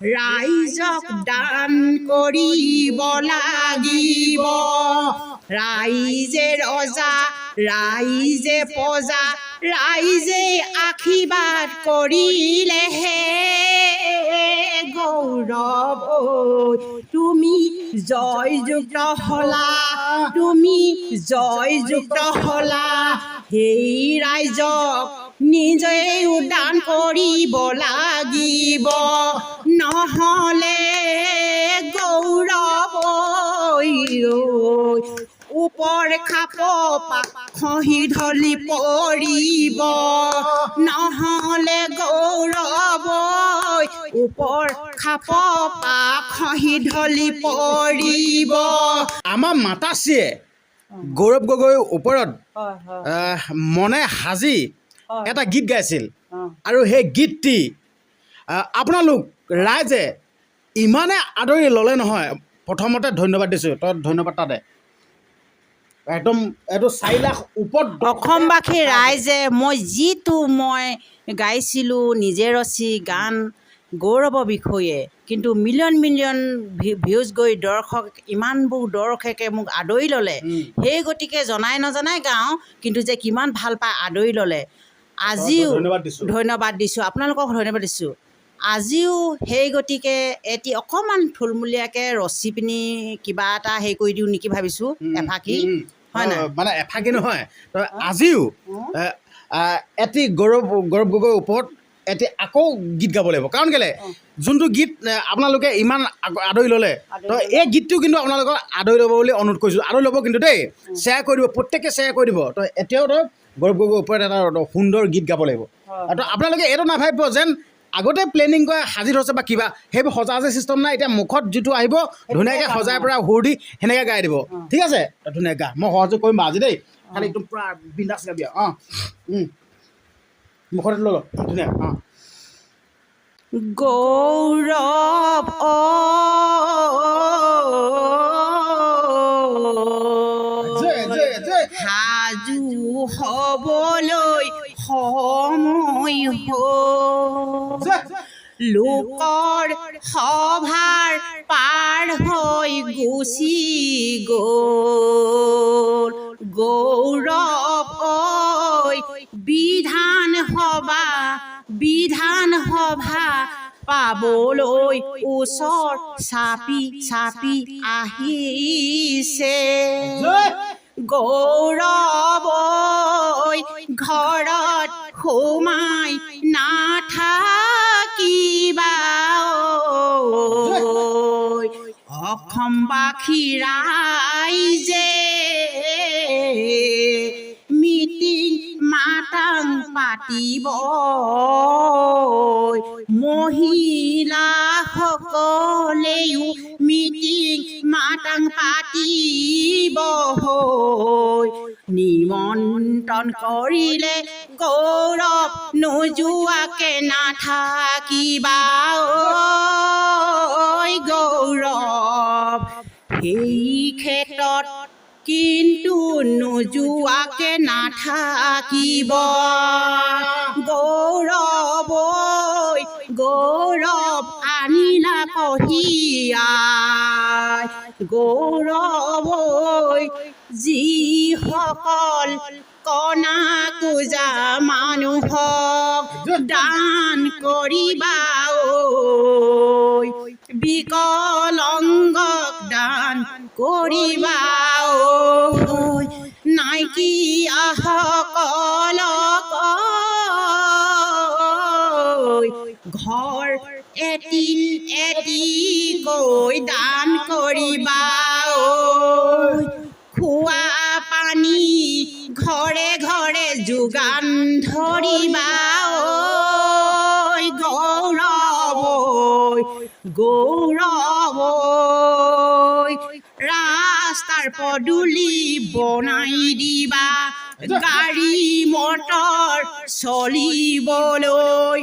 ৰাইজক দান কৰিব লাগিব ৰাইজে ৰজা ৰাইজে প্ৰজা ৰাইজে আশীৰ্বাদ কৰিলেহে গৌৰৱ তুমি জয়যুক্ত হলা তুমি জয়যুক্ত হলা সেই ৰাইজক নিজেও দান কৰিব লাগিব নহ'লে গৌৰৱ ওপৰ খাপ খহি ঢলি পৰিব নহ'লে গৌৰৱ ওপৰ খাপ খহি ঢলি পৰিব। আমাৰ মাতাশ্ৰীয়ে গৌৰৱ গগৈৰ ওপৰত মনে সাজি এটা গীত গাইছিল আৰু সেই গীতটি আপোনালোক ৰাইজে ইমানে আদৰি ল'লে নহয় প্ৰথমতে ধন্যবাদ দিছোঁ তই ধন্যবাদ তাতে একদম এইটো 4 লাখ ওপৰত অসমবাসী ৰাইজে মই গাইছিলোঁ নিজে ৰচি গান গৌৰৱৰ বিষয়ে কিন্তু মিলিয়ন ভিউজ গৈ দৰ্শক ইমানবোৰ দৰ্শকে মোক আদৰি ল'লে সেই গতিকে জনাই নজনাই গাওঁ কিন্তু যে কিমান ভাল পায় আদৰি ল'লে আজিও ধন্যবাদ দিছোঁ আপোনালোকক ধন্যবাদ দিছোঁ আজিও সেই গতিকে এটি অকণমান থুলমূলীয়াকৈ ৰচি পিনি কিবা এটা হেৰি কৰি দিওঁ নেকি ভাবিছোঁ এফাকি হয় নাই মানে এফাকি নহয় আজিও এটি গৌৰৱ গগৈৰ ওপৰত এটি আকৌ গীত গাব লাগিব কাৰণ কেলৈ যোনটো গীত আপোনালোকে ইমান আদৰি ল'লে তো এই গীতটো কিন্তু আপোনালোকক আদৰি ল'ব বুলি অনুৰোধ কৰিছোঁ আদৰি ল'ব কিন্তু দেই শ্বেয়াৰ কৰি দিব প্ৰত্যেকে শ্বেয়াৰ কৰি দিব তো এতিয়াও তো গৌৰৱ গগৈৰ ওপৰত এটা সুন্দৰ গীত গাব লাগিব তো আপোনালোকে এইটো নাভাবিব যেন আগতে প্লেনিং কৰি সাজি থৈছে বা কিবা সেইবোৰ সজা চিষ্টেম নাই এতিয়া মুখত যিটো আহিব ধুনীয়াকৈ সজাই পৰা সুৰ দি সেনেকৈ গাই দিব ঠিক আছে ধুনীয়াকৈ গা মই সহযোগ কৰিম আজি দেই খালি একদম পূৰা বিন্দাছ গাবি মুখত লৈ লওক ধুনীয়া গৌৰৱ সাজু হ'বলৈ সময় লোকৰ সভাৰ পাৰ হৈ গুচি গ'ল গৌৰৱ বিধান সভা পাবলৈ ওচৰ চাপি আহিছে গৌৰৱ ঘৰত সোমাই নাথাকিবা অসমবাসী ৰাইজে মিটিং মাতাং পাতিব মহিলাসকলেও মিটিং মাতাং পাতিব নিমন্ত্ৰণ কৰিলে গৌৰৱ নোযোৱাকে নাথাকিবা গৌৰৱ সেই ক্ষেত্ৰত কিন্তু নোযোৱাকে নাথাকিব গৌৰৱ আনিলা কঢ়িয়াই গৌৰৱ যিসকল কণা পূজা মানুহক দান কৰিবা বিকলাংগক দান কৰিবা নাইকিয়াসকলক ঘৰ এটিকৈ দান কৰিবা খোৱা পানী ঘৰে ঘৰে যোগান ধৰিবা গৌৰৱ ৰাস্তাৰ পদূলি বনাই দিবা গাড়ী মটৰ চলিবলৈ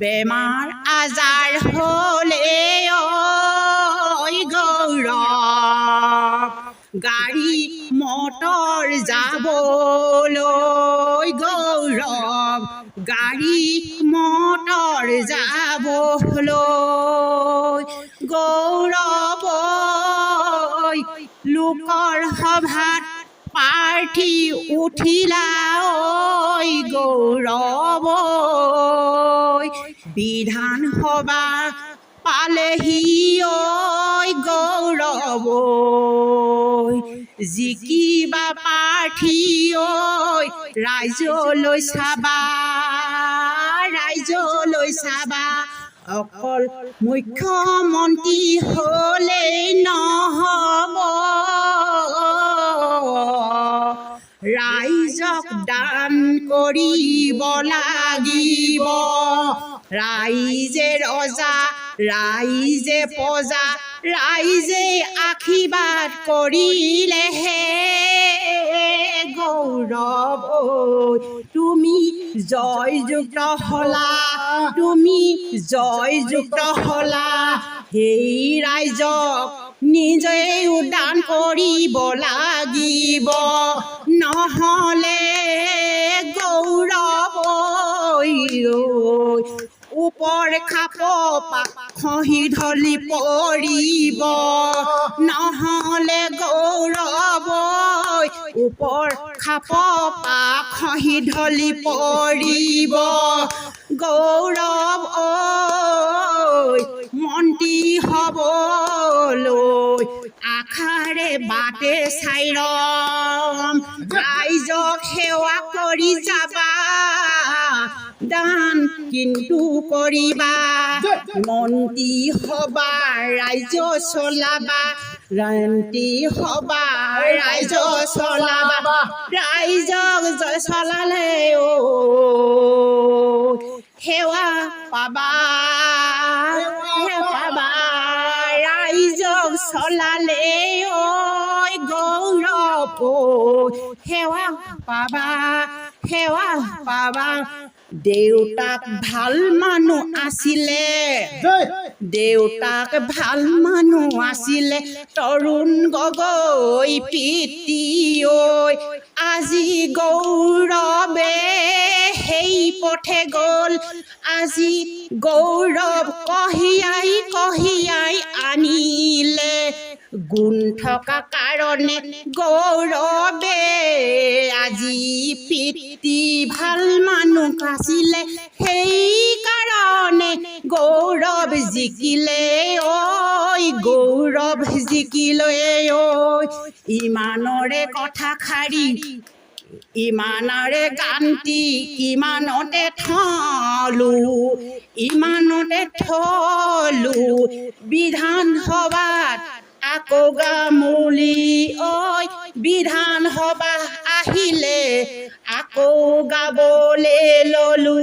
বেমাৰ আজাৰ হ'লে গৌৰৱ গাড়ী মটৰ যাবলৈ গৌৰৱ গাড়ী মটৰ যাবলৈ গৌৰৱ ঐ লোকৰ সভাত প্ৰাৰ্থী উঠিলা ঐ গৌৰৱ ঐ বিধানসভা পালেহি ঐ গৌৰৱ ঐ জিকিবা প্ৰাৰ্থী ঐ ৰাইজলৈ চাবা অকল মুখ্যমন্ত্ৰী হ'লেই নহ'ব ৰাইজক দান কৰিব লাগিব ৰাইজে ৰজা ৰাইজে প্ৰজা ৰাইজে আশীৰ্বাদ কৰিলেহে গৌৰৱ ঐ তুমি জয়যুক্ত হ'লা সেই ৰাইজক নিজেই দান কৰিব লাগিব নহ'লে গৌৰৱ ঐ ওপৰ খাপ খহি ঢলি পৰিব নহ'লে গৌৰৱ ওপৰ খাপ খহি ঢলি পৰিব গৌৰৱ ঐ মন্ত্ৰী হ'বলৈ আশাৰে বাটে চাই ৰম ৰাইজক সেৱা কৰি যাবা দান কিন্তু কৰিবা মন্ত্ৰী হ'বা ৰাইজ চলাবা ৰাইজক চলালে সেৱা পাবা ৰাইজক চলালে গৌৰৱ সেৱা পাবা দেউতাক ভাল মানুহ আছিলে তৰুণ গগৈ পিতৃ ঐ আজি গৌৰৱে সেই পথে গ'ল আজি গৌৰৱ কঢ়িয়াই আনিলে গুণ থকা কাৰণে গৌৰৱে আজি পিতৃ ভাল মানুহ আছিলে সেই কাৰণে গৌৰৱ জিকিলে গৌৰৱ জিকিলে ইমানৰে কথা শাৰী ইমানৰে গান্তি ইমানতে থলো বিধানসভাত আকৌ গামুলি ঐ বিধানসভা আহিলে আকৌ গাবলে ললো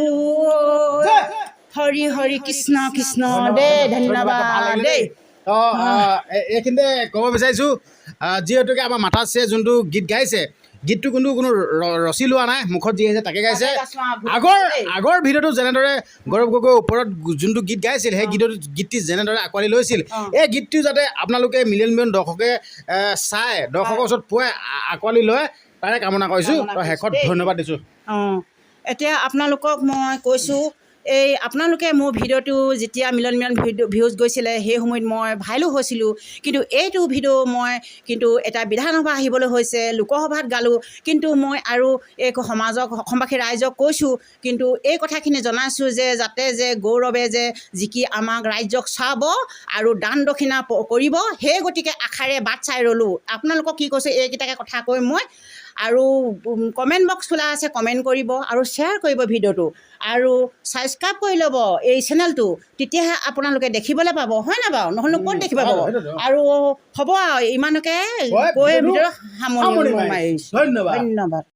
হৰি হৰি কৃষ্ণ কৃষ্ণ দে ধন্যবাদ দেই এইখিনিতে ক'ব বিচাৰিছোঁ যিহেতুকে আমাৰ মাতাশ্ৰীয়ে যোনটো গীত গাইছে গীতটো কোনো ৰচি লোৱা নাই মুখত যি আহিছে তাকে গাইছে আগৰ ভিডিঅ'টো যেনেদৰে গৌৰৱ গগৈৰ ওপৰত যোনটো গীত গাইছিল সেই গীতটি যেনেদৰে আঁকোৱালি লৈছিল এই গীতটো যাতে আপোনালোকে মিলিয়ন দৰ্শকে চাই দৰ্শকৰ ওচৰত পুৱাই আঁকোৱালি লয় তাৰে কামনা কৰিছোঁ শেষত ধন্যবাদ দিছোঁ এতিয়া আপোনালোকক মই কৈছোঁ এই আপোনালোকে মোৰ ভিডিঅ'টো যেতিয়া মিলিয়ন ভিউজ গৈছিলে সেই সময়ত মই ভাইলো হৈছিলোঁ কিন্তু এইটো ভিডিঅ' মই কিন্তু এটা বিধানসভা আহিবলৈ হৈছে লোকসভাত গালোঁ কিন্তু মই আৰু এই সমাজক অসমবাসী ৰাইজক কৈছোঁ কিন্তু এই কথাখিনি জনাইছোঁ যে যাতে যে গৌৰৱে যে জিকি আমাক ৰাইজক চাব আৰু দান দক্ষিণা কৰিব সেই গতিকে আশাৰে বাট চাই ৰ'লোঁ আপোনালোকক কি কৈছোঁ এইকেইটাকে কথা কৈ মই আৰু কমেণ্ট বক্স খোলা আছে কমেণ্ট কৰিব আৰু শ্বেয়াৰ কৰিব ভিডিঅ'টো আৰু ছাবস্ক্ৰাইব কৰি ল'ব এই চেনেলটো তেতিয়াহে আপোনালোকে দেখিবলৈ পাব হয় নাই বাৰু নহ'লে ক'ত দেখিব পাব আৰু হ'ব আৰু ইমানকে কৈ ভিডিঅ' সামৰণি মাৰিছোঁ ধন্যবাদ